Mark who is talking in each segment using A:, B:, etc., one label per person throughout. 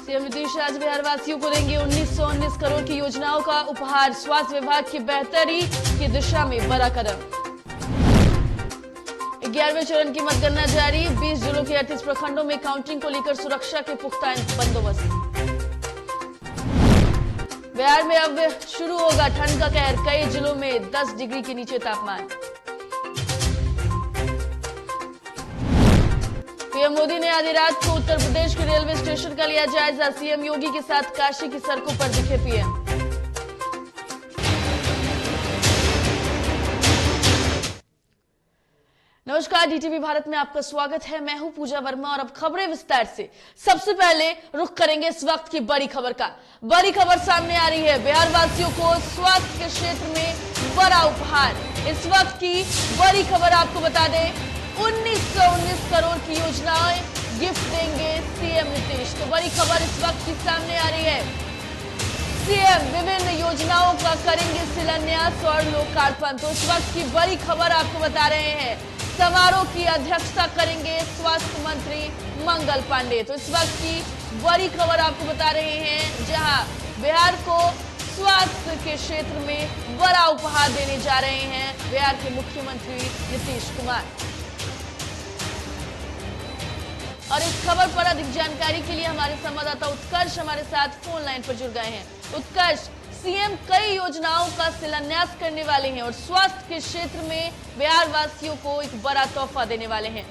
A: CM Nitish आज बिहार वासियों को देंगे 1919 करोड़ की योजनाओं का उपहार। स्वास्थ्य विभाग की बेहतरी की दिशा में बड़ा कदम। 11वें चरण की मतगणना जारी। 20 जिलों के 38 प्रखंडों में काउंटिंग को लेकर सुरक्षा के पुख्ता बंदोबस्त। बिहार में अब शुरू होगा ठंड का कहर। कई जिलों में 10 डिग्री के नीचे तापमान। पीएम मोदी ने आधी रात को उत्तर प्रदेश के रेलवे स्टेशन का लिया जायजा। सीएम योगी के साथ काशी की सड़कों पर दिखे पीएम। नमस्कार, डीटीवी भारत में आपका स्वागत है। मैं हूं पूजा वर्मा और अब खबरें विस्तार से। सबसे पहले रुख करेंगे इस वक्त की बड़ी खबर का। बड़ी खबर सामने आ रही है, बिहार वासियों को स्वास्थ्य के क्षेत्र में बड़ा उपहार। इस वक्त की बड़ी खबर आपको बता दें, 1919 करोड़ की योजनाएं गिफ्ट देंगे सीएम नीतीश। तो बड़ी खबर इस वक्त की सामने आ रही है, सीएम विभिन्न योजनाओं का करेंगे शिलान्यास और लोकार्पण। तो इस वक्त की बड़ी खबर आपको बता रहे हैं, समारोह की अध्यक्षता करेंगे स्वास्थ्य मंत्री मंगल पांडे। तो इस वक्त की बड़ी खबर आपको बता रहे हैं, जहां बिहार को स्वास्थ्य के क्षेत्र में बड़ा उपहार देने जा रहे हैं बिहार के मुख्यमंत्री नीतीश कुमार। और इस खबर पर अधिक जानकारी के लिए हमारे संवाददाता उत्कर्ष हमारे साथ फोन लाइन पर जुड़ गए हैं। उत्कर्ष, सीएम कई योजनाओं का शिलान्यास करने वाले हैं और स्वास्थ्य के क्षेत्र में बिहार वासियों को एक बड़ा तोहफा देने वाले हैं।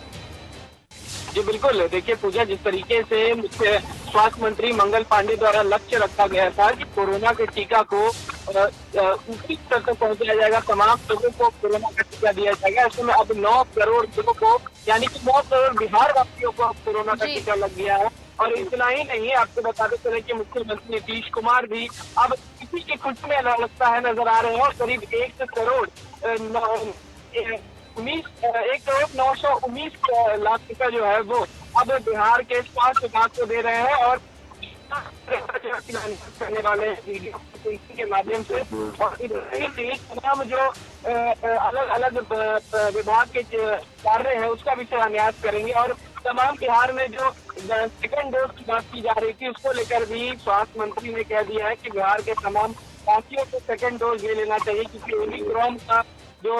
B: जी बिल्कुल, देखिए पूजा, जिस तरीके से मुख्य स्वास्थ्य मंत्री मंगल पांडे द्वारा लक्ष्य रखा गया था कि कोरोना के टीका को ऊपरी स्तर तक पहुंचाया जाएगा, तमाम लोगों को कोरोना का टीका दिया जाएगा। ऐसे में अब 9 करोड़ लोगों को, यानी कि 9 करोड़ बिहार वासियों को अब कोरोना का टीका लग गया है। और इतना ही नहीं, आपको बताते चले कि मुख्यमंत्री नीतीश कुमार भी अब इसी की खुशी में लगता है नजर आ रहे हैं और करीब 1 करोड़ 1,919 लाख रुपए जो है वो अब बिहार के स्वास्थ्य विभाग को दे रहे हैं और करने वाले वीडियो के माध्यम से। और तमाम जो अलग अलग विभाग के कार्य है उसका भी शिलान्यास करेंगे। और तमाम बिहार में जो सेकंड डोज की बात की जा रही थी उसको लेकर भी स्वास्थ्य मंत्री ने कह दिया है कि बिहार के तमाम वासियों को सेकंड डोज ले लेना चाहिए, क्योंकि ओमिक्रॉन का जो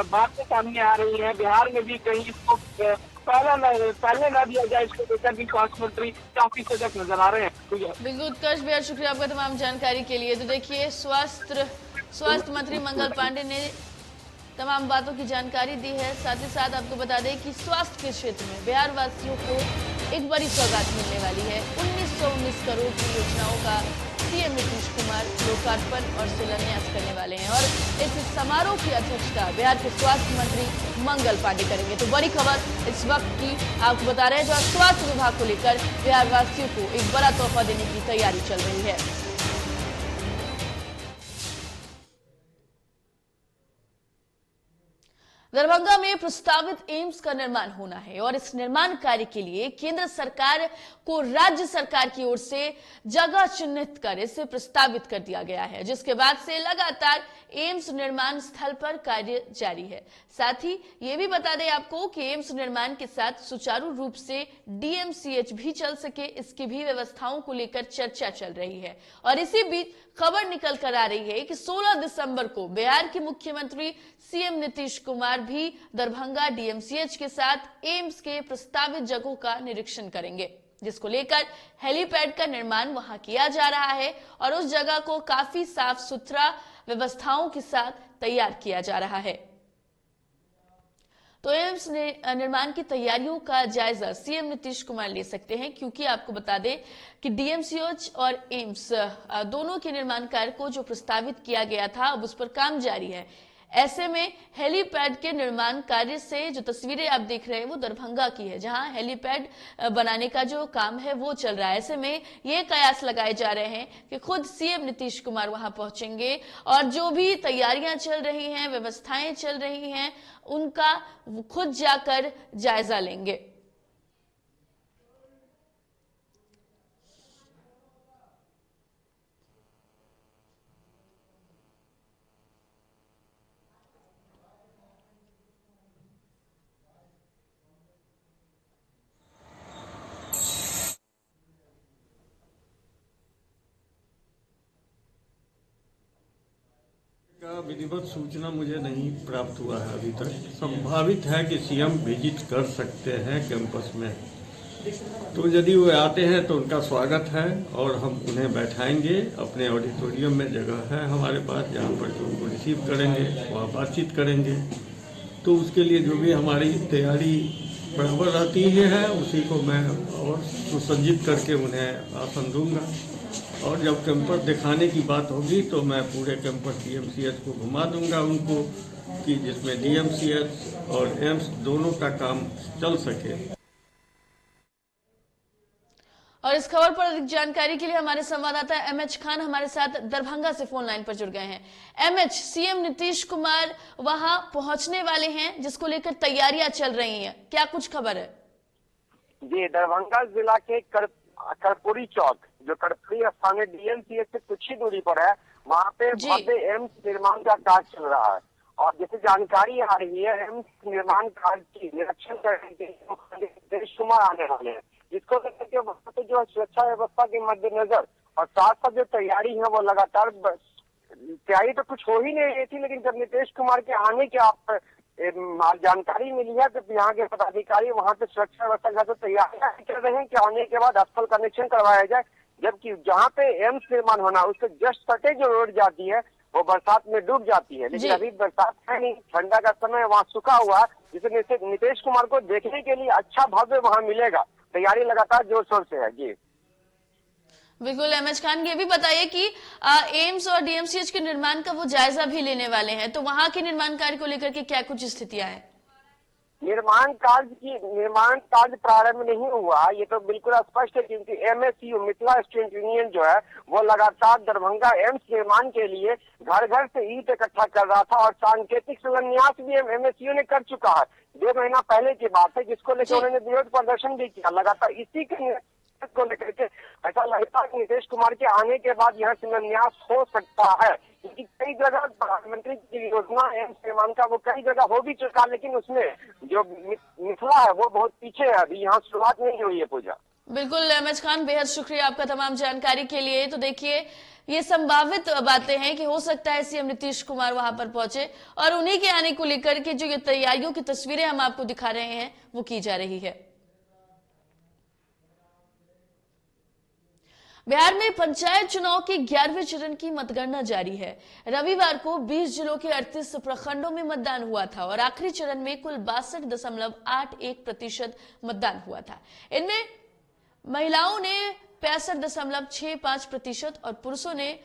B: बातें सामने आ रही है बिहार में भी कहीं इसको पहले ना दिया जाए, इसको लेकर भी स्वास्थ्य मंत्री काफी सजग नजर आ रहे हैं।
A: बिल्कुल उत्कर्ष, बेहद शुक्रिया आपका तमाम जानकारी के लिए। तो देखिए, स्वास्थ्य मंत्री मंगल पांडे ने तमाम बातों की जानकारी दी है। साथ ही साथ आपको बता दें कि स्वास्थ्य के क्षेत्र में बिहार वासियों को एक बड़ी सौगात मिलने वाली है। 1919 करोड़ की योजनाओं का सीएम नीतीश कुमार लोकार्पण और शिलान्यास करने वाले हैं और इस समारोह की अध्यक्षता बिहार के स्वास्थ्य मंत्री मंगल पांडे करेंगे। तो बड़ी खबर इस वक्त की आपको बता रहे हैं, जो स्वास्थ्य विभाग को लेकर बिहार वासियों को एक बड़ा तोहफा देने की तैयारी चल रही है। दरभंगा में प्रस्तावित एम्स का निर्माण होना है और इस निर्माण कार्य के लिए केंद्र सरकार को राज्य सरकार की ओर से जगह चिन्हित कर इसे प्रस्तावित कर दिया गया है, जिसके बाद से लगातार एम्स निर्माण स्थल पर कार्य जारी है। साथ ही ये भी बता दें आपको कि एम्स निर्माण के साथ सुचारू रूप से डीएमसीएच भी चल सके, इसकी भी व्यवस्थाओं को लेकर चर्चा चल रही है। और इसी बीच खबर निकल कर आ रही है कि 16 दिसंबर को बिहार के मुख्यमंत्री सीएम नीतीश कुमार भी दरभंगा डीएमसीएच के साथ एम्स के प्रस्तावित जगहों का निरीक्षण करेंगे, जिसको लेकर हेलीपैड का निर्माण वहां किया जा रहा है और उस जगह को काफी साफ सुथरा व्यवस्थाओं के साथ तैयार किया जा रहा है। तो एम्स निर्माण की तैयारियों का जायजा सीएम नीतीश कुमार ले सकते हैं, क्योंकि आपको बता दें कि डीएमसीएच और एम्स दोनों के निर्माण कार्य को जो प्रस्तावित किया गया था अब उस पर काम जारी है। ऐसे में हेलीपैड के निर्माण कार्य से जो तस्वीरें आप देख रहे हैं वो दरभंगा की है, जहां हेलीपैड बनाने का जो काम है वो चल रहा है। ऐसे में ये कयास लगाए जा रहे हैं कि खुद सीएम नीतीश कुमार वहां पहुंचेंगे और जो भी तैयारियां चल रही हैं, व्यवस्थाएं चल रही हैं, उनका खुद जाकर जायजा लेंगे।
C: का विधिवत सूचना मुझे नहीं प्राप्त हुआ है अभी तक। संभावित है कि सीएम विजिट कर सकते हैं कैंपस में, तो यदि वो आते हैं तो उनका स्वागत है और हम उन्हें बैठाएंगे। अपने ऑडिटोरियम में जगह है हमारे पास जहाँ पर जो उनको रिसीव करेंगे, वहाँ बातचीत करेंगे। तो उसके लिए जो भी हमारी तैयारी बराबर रहती है उसी को मैं और सुसज्जित करके उन्हें आसन दूंगा। और जब कैंपस दिखाने की बात होगी तो मैं पूरे कैंपस डीएमसीएच को घुमा दूंगा उनको, कि जिसमें डीएमसीएच और एम्स दोनों का काम चल सके।
A: और इस खबर पर अधिक जानकारी के लिए हमारे संवाददाता एमएच खान हमारे साथ दरभंगा से फोन लाइन पर जुड़ गए हैं। एमएच, सीएम नीतीश कुमार वहां पहुंचने वाले हैं, जिसको लेकर तैयारियां चल रही हैं, क्या कुछ खबर है?
D: जी, दरभंगा जिला के कर्पूरी चौक, जो कर्पूरी स्थानीय डीएमसीएच से कुछ ही दूरी पर है, वहाँ पे भव्य एम्स निर्माण का कार्य चल रहा है। और जैसे जानकारी आ रही है, एम्स निर्माण कार्य की निरीक्षण करने के लिए नीतीश कुमार आने वाले हैं, जिसको लेकर के वहाँ पे जो सुरक्षा व्यवस्था के मद्देनजर और साथ साथ जो तैयारी है वो लगातार, तैयारी तो कुछ हो ही नहीं रही थी, लेकिन जब नीतीश कुमार के आने के आप जानकारी मिली है तो यहाँ के पदाधिकारी वहाँ पे सुरक्षा व्यवस्था का तैयारियां कर रहे हैं कि आने के बाद स्थल का निरीक्षण करवाया जाए। जबकि जहाँ पे एम्स निर्माण होना उसके जस्ट सटे जो रोड जाती है वो बरसात में डूब जाती है, लेकिन अभी बरसात है नहीं, ठंडा का समय वहाँ सूखा हुआ है, जिससे नीतीश कुमार को देखने के लिए अच्छा भव्य वहाँ मिलेगा। तैयारी लगातार जोर शोर से है। जी
A: बिल्कुल एमएच खान, ये भी बताइए कि एम्स और डीएमसीएच के निर्माण का वो जायजा भी लेने वाले हैं, तो वहां के निर्माण कार्य को लेकर के क्या कुछ स्थितियां हैं?
D: निर्माण कार्य प्रारंभ नहीं हुआ, ये तो बिल्कुल स्पष्ट है, क्योंकि एमएसयू मिथिला स्टूडेंट यूनियन जो है वो लगातार दरभंगा एम्स निर्माण के लिए घर घर से ईंट इकट्ठा कर रहा था और सांकेतिक शिलान्यास भी एमएसयू ने कर चुका है। 2 महीना पहले की बात है, जिसको लेकर उन्होंने विरोध प्रदर्शन भी किया। लगातार इसी के को लेकर के ऐसा लगता है कि नीतीश कुमार के आने के बाद यहाँ शिलान्यास हो सकता है, क्योंकि कई जगह प्रधानमंत्री की योजना एम्स निर्माण का वो कई जगह हो भी चुका, लेकिन उसमें जो मिथिला है वो बहुत पीछे है, अभी यहाँ शुरुआत नहीं हुई है। पूजा
A: बिल्कुल एमएच खान, बेहद शुक्रिया आपका तमाम जानकारी के लिए। तो देखिए, ये संभावित बातें हैं कि हो सकता है सीएम नीतीश कुमार वहां पर पहुंचे और उन्हीं के आने को लेकर के जो ये तैयारियों की तस्वीरें हम आपको दिखा रहे हैं वो की जा रही है। बिहार में पंचायत चुनाव के 11वें चरण की मतगणना जारी है। रविवार को 20 जिलों के 38 प्रखंडों में मतदान हुआ था और आखिरी चरण में कुल 62.81% मतदान हुआ था। इनमें महिलाओं ने 65.65% और पुरुषों ने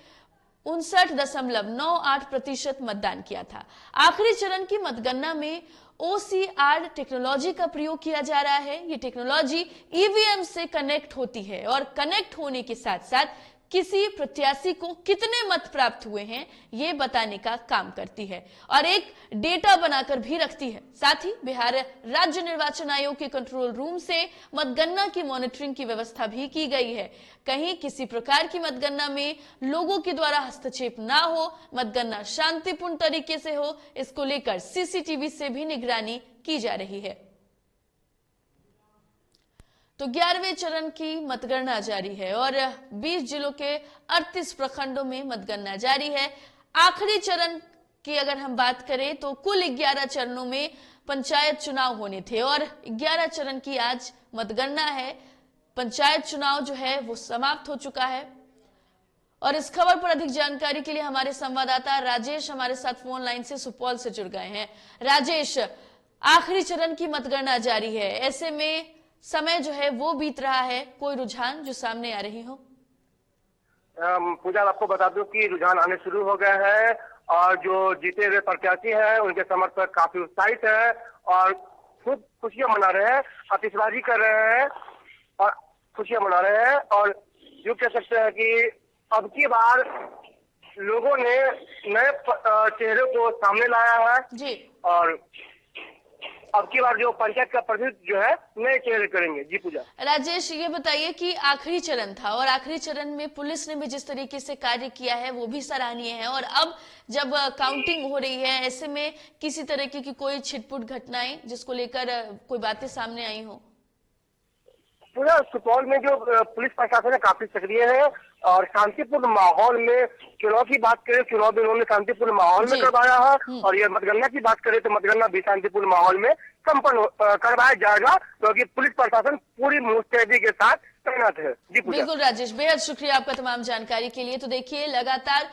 A: 59.98% मतदान किया था। आखिरी चरण की मतगणना में OCR टेक्नोलॉजी का प्रयोग किया जा रहा है। ये टेक्नोलॉजी ईवीएम से कनेक्ट होती है और कनेक्ट होने के साथ साथ किसी प्रत्याशी को कितने मत प्राप्त हुए हैं ये बताने का काम करती है और एक डेटा बनाकर भी रखती है। साथ ही बिहार राज्य निर्वाचन आयोग के कंट्रोल रूम से मतगणना की मॉनिटरिंग की व्यवस्था भी की गई है। कहीं किसी प्रकार की मतगणना में लोगों के द्वारा हस्तक्षेप ना हो, मतगणना शांतिपूर्ण तरीके से हो, इसको लेकर सीसीटीवी से भी निगरानी की जा रही है। तो 11वें चरण की मतगणना जारी है और 20 जिलों के 38 प्रखंडों में मतगणना जारी है। आखिरी चरण की अगर हम बात करें तो कुल 11 चरणों में पंचायत चुनाव होने थे और 11 चरण की आज मतगणना है। पंचायत चुनाव जो है वो समाप्त हो चुका है और इस खबर पर अधिक जानकारी के लिए हमारे संवाददाता राजेश हमारे साथ फोन लाइन से सुपौल से जुड़ गए हैं। राजेश, आखिरी चरण की मतगणना जारी है, ऐसे में समय जो है वो बीत रहा है, कोई रुझान जो सामने आ रही हो?
D: पूजा, आपको बता दूं कि रुझान आने शुरू हो गए हैं और जो जीते हुए प्रत्याशी हैं उनके समर्थक काफी उत्साहित है और खूब खुशियां मना रहे हैं, आतिशबाजी कर रहे हैं और खुशियां मना रहे हैं। और यूं कह सकते हैं कि अब की बार लोगों ने नए चेहरे को सामने लाया है
A: जी। और
D: अब की बार जो पंचायत का प्रतिनिधित्व जो है नए चेहरे करेंगे। जी पूजा।
A: राजेश, ये बताइए कि आखिरी चरण था और आखिरी चरण में पुलिस ने भी जिस तरीके से कार्य किया है वो भी सराहनीय है और अब जब काउंटिंग हो रही है ऐसे में किसी तरीके की कोई छिटपुट घटनाएं जिसको लेकर कोई बातें सामने आई हो?
D: पूरा सुपौल में जो पुलिस प्रशासन है काफी सक्रिय है और शांतिपूर्ण माहौल में, चुनाव की बात करें चुनाव भी उन्होंने शांतिपूर्ण माहौल में करवाया है, और ये मतगणना की बात करें तो मतगणना भी शांतिपूर्ण माहौल में संपन्न करवाया जाएगा, क्योंकि पुलिस प्रशासन पूरी मुस्तैदी के साथ तैनात है। जी पूजा।
A: बिल्कुल राजेश, बेहद शुक्रिया आपका तमाम जानकारी के लिए। तो देखिए लगातार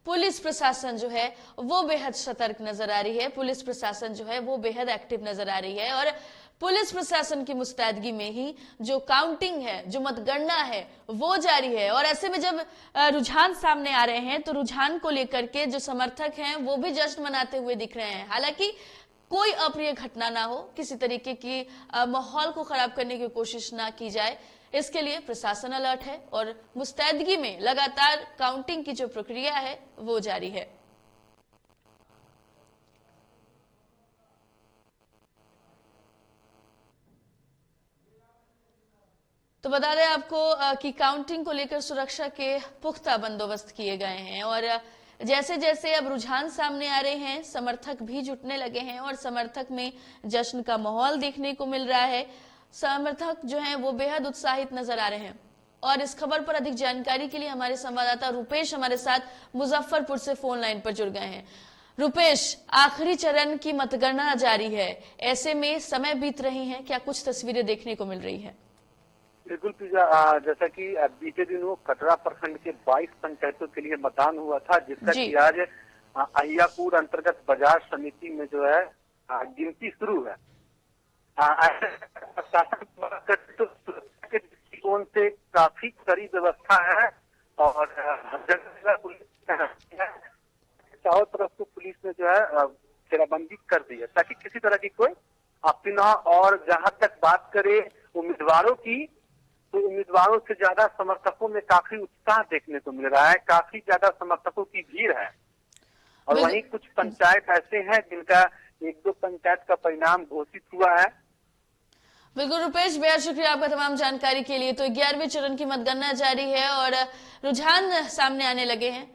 A: पुलिस प्रशासन जो है वो बेहद सतर्क नजर आ रही है, पुलिस प्रशासन जो है वो बेहद एक्टिव नजर आ रही है, और पुलिस प्रशासन की मुस्तैदगी में ही जो काउंटिंग है, जो मतगणना है वो जारी है। और ऐसे में जब रुझान सामने आ रहे हैं तो रुझान को लेकर के जो समर्थक हैं वो भी जश्न मनाते हुए दिख रहे हैं। हालांकि कोई अप्रिय घटना ना हो, किसी तरीके की माहौल को खराब करने की कोशिश ना की जाए, इसके लिए प्रशासन अलर्ट है और मुस्तैदगी में लगातार काउंटिंग की जो प्रक्रिया है वो जारी है। तो बता दें आपको कि काउंटिंग को लेकर सुरक्षा के पुख्ता बंदोबस्त किए गए हैं, और जैसे जैसे अब रुझान सामने आ रहे हैं समर्थक भी जुटने लगे हैं और समर्थक में जश्न का माहौल देखने को मिल रहा है। समर्थक जो हैं वो बेहद उत्साहित नजर आ रहे हैं। और इस खबर पर अधिक जानकारी के लिए हमारे संवाददाता रुपेश हमारे साथ मुजफ्फरपुर से फोन लाइन पर जुड़ गए हैं। रुपेश, आखिरी चरण की मतगणना जारी है, ऐसे में समय बीत रही है, क्या कुछ तस्वीरें देखने को मिल रही है?
E: बिल्कुल पूजा, जैसा कि बीते दिनों कटरा प्रखंड के 22 पंचायतों के लिए मतदान हुआ था, जिसका कि आज अहियापुर अंतर्गत बाजार समिति में जो है गिनती शुरू है। प्रशासन तो दृष्टिकोण से काफी कड़ी व्यवस्था है और चारों तरफ को पुलिस ने जो है घेराबंदी कर दी है ताकि किसी तरह की कोई आपत्ति न हो। और जहां तक बात करें उम्मीदवारों की, तो उम्मीदवारों से ज्यादा समर्थकों में काफी उत्साह देखने को मिल रहा है, काफी ज्यादा समर्थकों की भीड़ है। और वहीं कुछ पंचायत ऐसे हैं जिनका 1-2 पंचायत का परिणाम घोषित हुआ है।
A: बिल्कुल रुपेश, बेहद शुक्रिया आपका तमाम जानकारी के लिए। तो 11वें चरण की मतगणना जारी है और रुझान सामने आने लगे हैं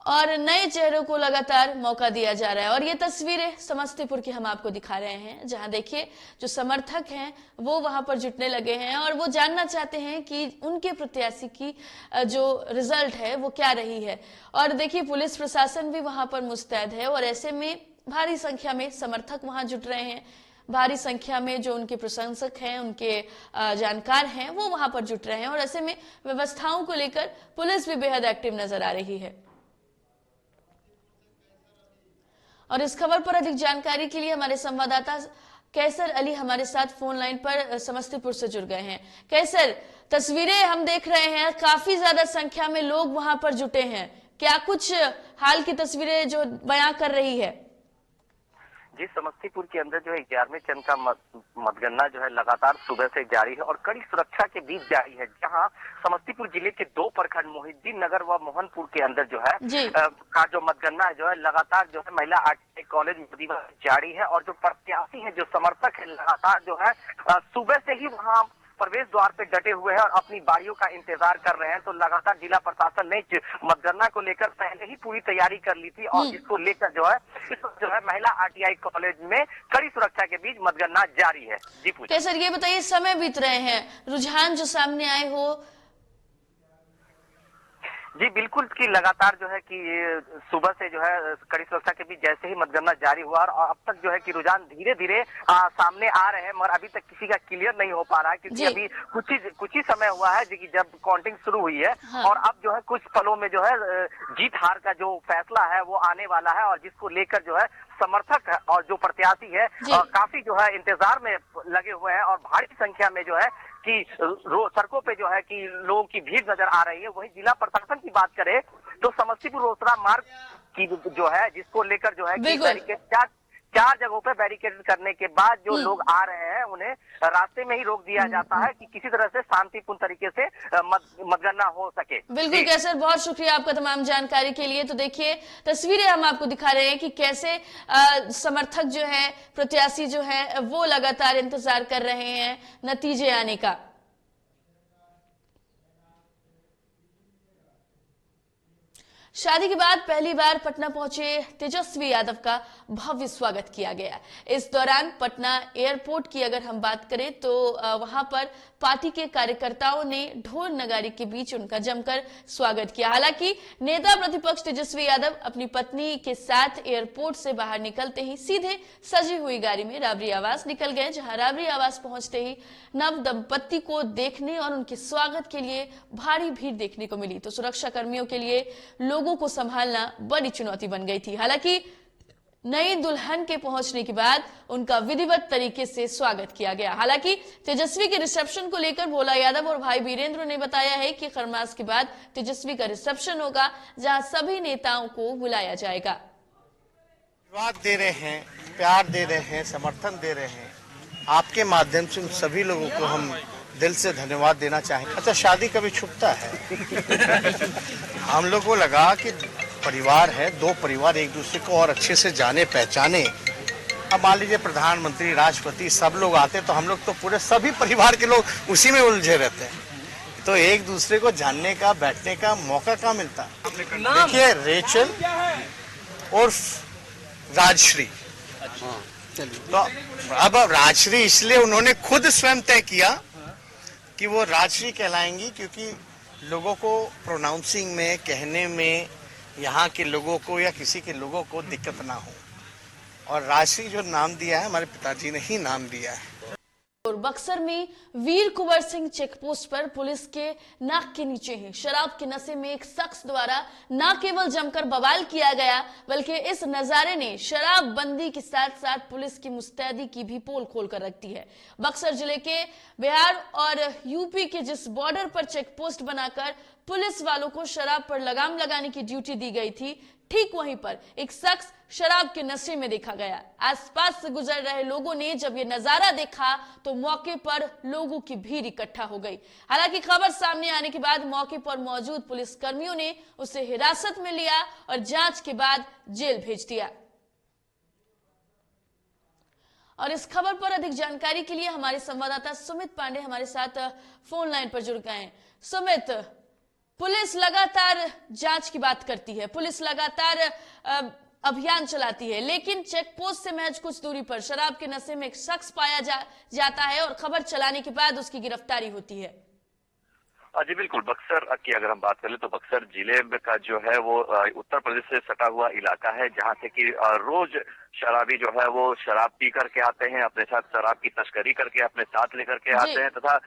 A: और नए चेहरों को लगातार मौका दिया जा रहा है। और ये तस्वीरें समस्तीपुर की हम आपको दिखा रहे हैं, जहां देखिए जो समर्थक हैं वो वहां पर जुटने लगे हैं और वो जानना चाहते हैं कि उनके प्रत्याशी की जो रिजल्ट है वो क्या रही है। और देखिए पुलिस प्रशासन भी वहां पर मुस्तैद है और ऐसे में भारी संख्या में समर्थक वहां जुट रहे हैं, भारी संख्या में जो उनके प्रशंसक हैं, उनके जानकार हैं, वो वहां पर जुट रहे हैं। और ऐसे में व्यवस्थाओं को लेकर पुलिस भी बेहद एक्टिव नजर आ रही है। और इस खबर पर अधिक जानकारी के लिए हमारे संवाददाता कैसर अली हमारे साथ फोन लाइन पर समस्तीपुर से जुड़ गए हैं। कैसर, तस्वीरें हम देख रहे हैं, काफी ज्यादा संख्या में लोग वहां पर जुटे हैं, क्या कुछ हाल की तस्वीरें जो बयां कर रही है?
F: जी, समस्तीपुर के अंदर जो है 11वें चरण का मतगणना जो है लगातार सुबह से जारी है और कड़ी सुरक्षा के बीच जारी है। जहां समस्तीपुर जिले के 2 प्रखंड मोहिद्दीन नगर व मोहनपुर के अंदर जो है का जो मतगणना जो है लगातार जो है महिला आर्ट कॉलेज मदीवा जारी है। और जो प्रत्याशी है, जो समर्थक है, लगातार जो है सुबह से ही वहाँ प्रवेश द्वार पे डटे हुए हैं और अपनी बारियों का इंतजार कर रहे हैं। तो लगातार जिला प्रशासन ने मतगणना को लेकर पहले ही पूरी तैयारी कर ली थी और इसको लेकर जो है महिला आरटीआई कॉलेज में कड़ी सुरक्षा के बीच मतगणना जारी है। जी पूजा।
A: सर ये बताइए, समय बीत रहे हैं, रुझान जो सामने आए हो?
F: जी बिल्कुल, कि लगातार जो है कि सुबह से जो है कड़ी सुरक्षा के बीच जैसे ही मतगणना जारी हुआ और अब तक जो है कि रुझान धीरे धीरे सामने आ रहे हैं, मगर अभी तक किसी का क्लियर नहीं हो पा रहा है क्योंकि अभी कुछ ही समय हुआ है जी जब काउंटिंग शुरू हुई है। और अब जो है कुछ पलों में जो है जीत हार का जो फैसला है वो आने वाला है और जिसको लेकर जो है समर्थक और जो प्रत्याशी है काफी जो है इंतजार में लगे हुए हैं और भारी संख्या में जो है कि सड़कों पे जो है कि लोगों की भीड़ नजर आ रही है। वहीं जिला प्रशासन की बात करें तो समस्तीपुर रोसड़ा मार्ग की जो है जिसको लेकर जो है कि बैरिकेड 4 जगहों पे बैरिकेड करने के बाद जो लोग आ रहे हैं उन्हें रास्ते में ही रोक दिया जाता है कि किसी तरह से शांतिपूर्ण तरीके से मतगणना हो सके।
A: बिल्कुल कैसर, बहुत शुक्रिया आपका तमाम जानकारी के लिए। तो देखिए तस्वीरें हम आपको दिखा रहे हैं कि कैसे समर्थक जो है, प्रत्याशी जो है वो लगातार इंतजार कर रहे हैं नतीजे आने का। शादी के बाद पहली बार पटना पहुंचे तेजस्वी यादव का भव्य स्वागत किया गया। इस दौरान पटना एयरपोर्ट की अगर हम बात करें तो वहां पर पार्टी के कार्यकर्ताओं ने ढोल नगाड़े के बीच उनका जमकर स्वागत किया। हालांकि नेता प्रतिपक्ष तेजस्वी यादव अपनी पत्नी के साथ एयरपोर्ट से बाहर निकलते ही सीधे सजी हुई गाड़ी में राबड़ी आवास निकल गए, जहां राबड़ी आवास पहुंचते ही नव दंपत्ति को देखने और उनके स्वागत के लिए भारी भीड़ देखने को मिली। तो सुरक्षा कर्मियों के लिए लोगों को संभालना बड़ी चुनौती बन गई थी। हालांकि नई दुल्हन के पहुंचने के बाद उनका विधिवत तरीके से स्वागत किया गया। हालांकि तेजस्वी के रिसेप्शन को लेकर भोला यादव और भाई वीरेंद्र ने बताया है कि खरमास के बाद तेजस्वी का रिसेप्शन होगा, जहां सभी नेताओं को बुलाया जाएगा।
G: आशीर्वाद दे रहे हैं, प्यार दे रहे हैं, समर्थन दे रहे हैं। आपके माध्यम से उन सभी लोगों को हम दिल से धन्यवाद देना चाहेंगे। अच्छा, शादी कभी छुपता है? हम लोग को लगा कि परिवार है, दो परिवार एक दूसरे को और अच्छे से जाने पहचाने। अब मान लीजिए प्रधानमंत्री, राष्ट्रपति सब लोग आते तो हम लोग तो पूरे सभी परिवार के लोग उसी में उलझे रहते हैं, तो एक दूसरे को जानने का, बैठने का मौका कहाँ मिलता। देखिए, रेचल और राजश्री, तो अब राजश्री इसलिए उन्होंने खुद स्वयं तय किया कि वो राजश्री कहलाएंगी, क्योंकि लोगों को प्रोनाउंसिंग में, कहने में यहाँ के लोगों को या किसी के लोगों को दिक्कत ना हो। और राजश्री जो नाम दिया है हमारे पिताजी ने ही नाम दिया है।
A: और बक्सर में वीर कुंवर सिंह चेक पोस्ट पर पुलिस के नाक के नीचे ही शराब के नशे में एक शख्स द्वारा न केवल जमकर बवाल किया गया, बल्कि इस नजारे ने शराबबंदी के साथ साथ पुलिस की मुस्तैदी की भी पोल खोल कर रखती है। बक्सर जिले के बिहार और यूपी के जिस बॉर्डर पर चेक पोस्ट बनाकर पुलिस वालों को शराब पर लगाम लगाने की ड्यूटी दी गई थी, ठीक वहीं पर एक शख्स शराब के नशे में देखा गया। आसपास से गुजर रहे लोगों ने जब ये नजारा देखा तो मौके पर लोगों की भीड़ इकट्ठा हो गई। हालांकि खबर सामने आने के बाद मौके पर मौजूद पुलिस कर्मियों ने उसे हिरासत में लिया और जांच के बाद जेल भेज दिया। और इस खबर पर अधिक जानकारी के लिए हमारे संवाददाता सुमित पांडे हमारे साथ फोन लाइन पर जुड़ गए हैं। सुमित, पुलिस लगातार जांच की बात करती है, पुलिस लगातार अभियान चलाती है, लेकिन चेक पोस्ट से महज कुछ दूरी पर शराब के नशे में एक शख्स पाया जाता है और खबर चलाने के बाद उसकी गिरफ्तारी होती है।
F: जी बिल्कुल, बक्सर की अगर हम बात करें तो बक्सर जिले का जो है वो उत्तर प्रदेश से सटा हुआ इलाका है, जहां से कि रोज शराबी जो है वो शराब पी करके आते हैं, अपने साथ शराब की तस्करी करके अपने साथ लेकर के आते हैं तथा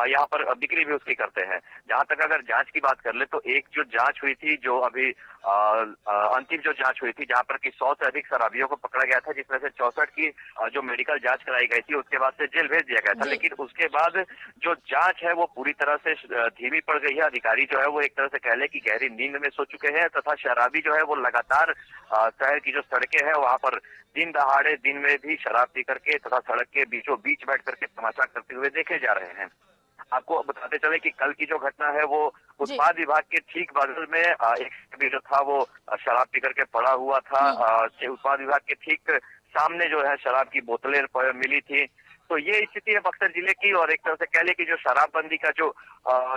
F: यहाँ पर बिक्री भी उसकी करते हैं। जहां तक अगर जांच की बात कर ले तो एक जो जांच हुई थी, जो अभी अंतिम जो जांच हुई थी, जहां पर कि 100 से अधिक शराबियों को पकड़ा गया था, जिसमें से 64 की जो मेडिकल जांच कराई गई थी, उसके बाद से जेल भेज दिया गया था। लेकिन उसके बाद जो जांच है वो पूरी तरह से धीमी पड़ गई है। अधिकारी जो है वो एक तरह से कह ले कि गहरी नींद में सो चुके हैं तथा शराबी जो है वो लगातार शहर की जो सड़कें हैं वहां पर दिन दहाड़े दिन में भी शराब पी करके तथा सड़क के बीचों बीच बैठ करके तमाशा करते हुए देखे जा रहे हैं। आपको बताते चले कि कल की जो घटना है वो उत्पाद विभाग के ठीक बगल में एक जो था वो शराब पी करके पड़ा हुआ था। उत्पाद विभाग के ठीक सामने जो है शराब की बोतलें मिली थी। तो ये स्थिति है बक्सर जिले की। और एक तरह से कह ले कि जो शराबबंदी का जो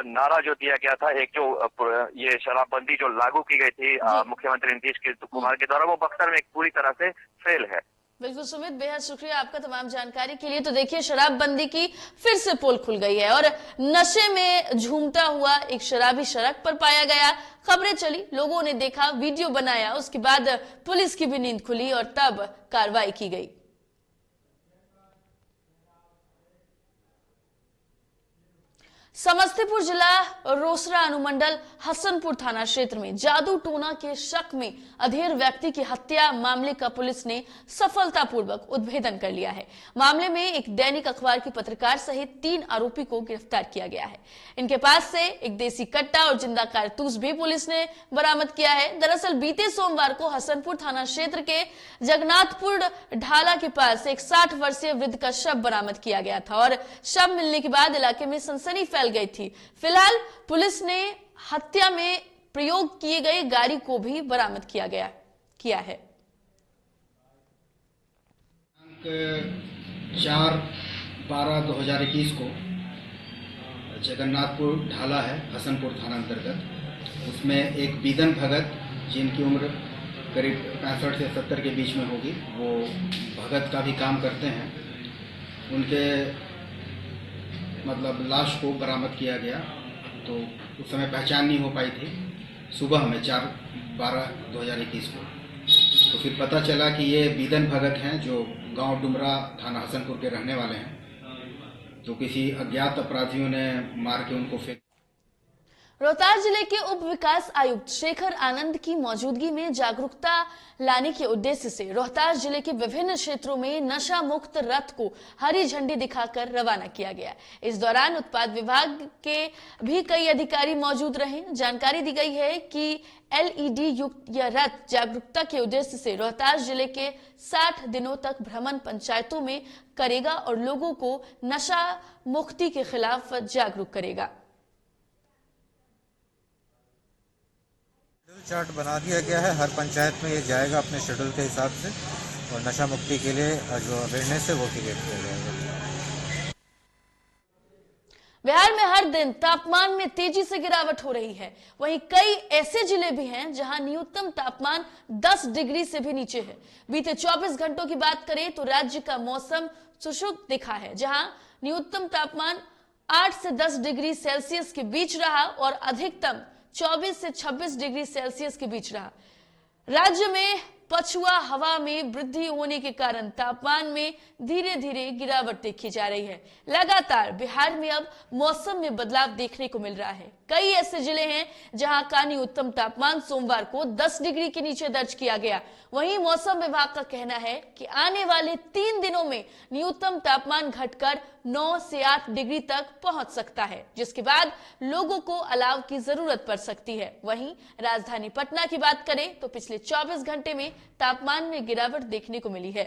F: नारा जो दिया गया था, एक जो ये शराबबंदी जो लागू की गई थी मुख्यमंत्री नीतीश कुमार के द्वारा, वो बक्सर में एक पूरी तरह से फेल है।
A: बिल्कुल सुमित, बेहद शुक्रिया आपका तमाम जानकारी के लिए। तो देखिए, शराबबंदी की फिर से पोल खुल गई है और नशे में झूमता हुआ एक शराबी सड़क पर पाया गया। खबरें चली, लोगों ने देखा, वीडियो बनाया, उसके बाद पुलिस की भी नींद खुली और तब कार्रवाई की गई। समस्तीपुर जिला रोसड़ा अनुमंडल हसनपुर थाना क्षेत्र में जादू टोना के शक में अधेड़ व्यक्ति की हत्या मामले का पुलिस ने सफलतापूर्वक उद्भेदन कर लिया है। मामले में एक दैनिक अखबार की पत्रकार सहित 3 आरोपी को गिरफ्तार किया गया है। इनके पास से एक देसी कट्टा और जिंदा कारतूस भी पुलिस ने बरामद किया है। दरअसल बीते सोमवार को हसनपुर थाना क्षेत्र के जगन्नाथपुर ढाला के पास एक 60 वर्षीय वृद्ध का शव बरामद किया गया था और शव मिलने के बाद इलाके में सनसनी फैल गई थी। फिलहाल पुलिस ने हत्या में प्रयोग किए गए गाड़ी को भी बरामद किया है।
H: 4/12/2021 को जगन्नाथपुर ढाला है, हसनपुर थाना अंतर्गत, उसमें एक बीदन भगत जिनकी उम्र करीब 65 से 70 के बीच में होगी, वो भगत का भी काम करते हैं। उनके मतलब लाश को बरामद किया गया, तो उस समय पहचान नहीं हो पाई थी। सुबह में 4/12/2021 को तो फिर पता चला कि ये बीदन भगत हैं, जो गांव डुमरा, थाना हसनपुर के रहने वाले हैं। तो किसी अज्ञात अपराधियों ने मार के उनको फेंक।
A: रोहतास जिले के उप विकास आयुक्त शेखर आनंद की मौजूदगी में जागरूकता लाने के उद्देश्य से रोहतास जिले के विभिन्न क्षेत्रों में नशा मुक्त रथ को हरी झंडी दिखाकर रवाना किया गया। इस दौरान उत्पाद विभाग के भी कई अधिकारी मौजूद रहे। जानकारी दी गई है कि LED युक्त यह रथ जागरूकता के उद्देश्य से रोहतास जिले के 60 दिनों तक भ्रमण पंचायतों में करेगा और लोगों को नशा मुक्ति के खिलाफ जागरूक करेगा।
I: चार्ट बना दिया गया है, हर पंचायत में ये जाएगा अपने शेड्यूल के हिसाब से, और नशा मुक्ति के लिए जो अवेयरनेस है वो क्रिएट किया जाएगा।
A: बिहार में हर दिन तापमान में तेजी से गिरावट हो रही है। वहीं कई ऐसे जिले भी हैं जहां न्यूनतम तापमान 10 डिग्री से भी नीचे है। बीते 24 घंटों की बात करें तो राज्य का मौसम शुष्क दिखा है, जहां न्यूनतम तापमान 8 से 10 डिग्री सेल्सियस के बीच रहा और अधिकतम 24 से 26 डिग्री सेल्सियस के बीच रहा। राज्य में पछुआ हवा में वृद्धि होने के कारण तापमान में धीरे धीरे गिरावट देखी जा रही है। लगातार बिहार में अब मौसम में बदलाव देखने को मिल रहा है। कई ऐसे जिले हैं जहां का न्यूनतम तापमान सोमवार को 10 डिग्री के नीचे दर्ज किया गया। वहीं मौसम विभाग का कहना है कि आने वाले 3 दिनों में न्यूनतम तापमान घटकर 9 से 8 डिग्री तक पहुंच सकता है, जिसके बाद लोगों को अलाव की जरूरत पड़ सकती है। वहीं राजधानी पटना की बात करें तो पिछले 24 घंटे में तापमान में गिरावट देखने को मिली है।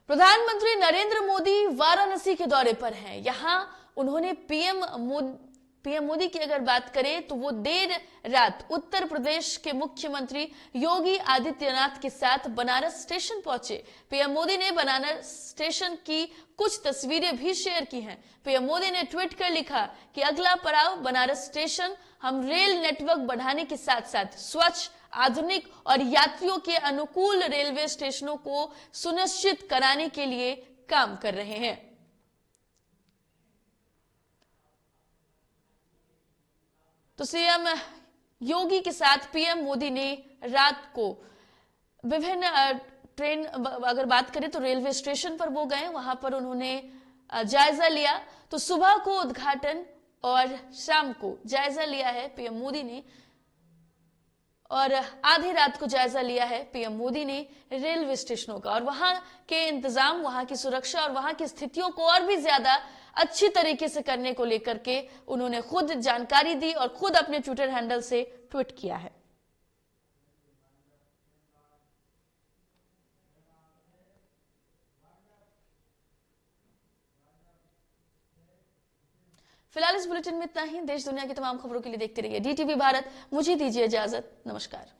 A: प्रधानमंत्री नरेंद्र मोदी वाराणसी के दौरे पर हैं। यहां उन्होंने पीएम मोदी की अगर बात करें तो वो देर रात उत्तर प्रदेश के मुख्यमंत्री योगी आदित्यनाथ के साथ बनारस स्टेशन पहुंचे। पीएम मोदी ने बनारस स्टेशन की कुछ तस्वीरें भी शेयर की हैं। पीएम मोदी ने ट्वीट कर लिखा कि अगला पड़ाव बनारस स्टेशन। हम रेल नेटवर्क बढ़ाने के साथ साथ स्वच्छ, आधुनिक और यात्रियों के अनुकूल रेलवे स्टेशनों को सुनिश्चित कराने के लिए काम कर रहे हैं। तो सीएम योगी के साथ पीएम मोदी ने रात को विभिन्न ट्रेन, अगर बात करें तो रेलवे स्टेशन पर वो गए, वहां पर उन्होंने जायजा लिया। तो सुबह को उद्घाटन और शाम को जायजा लिया है पीएम मोदी ने, और आधी रात को जायजा लिया है पीएम मोदी ने रेलवे स्टेशनों का, और वहां के इंतजाम, वहां की सुरक्षा और वहां की स्थितियों को और भी ज्यादा अच्छी तरीके से करने को लेकर के उन्होंने खुद जानकारी दी और खुद अपने ट्विटर हैंडल से ट्वीट किया है। फिलहाल इस बुलेटिन में इतना ही। देश दुनिया की तमाम खबरों के लिए देखते रहिए DTV भारत। मुझे दीजिए इजाजत। नमस्कार।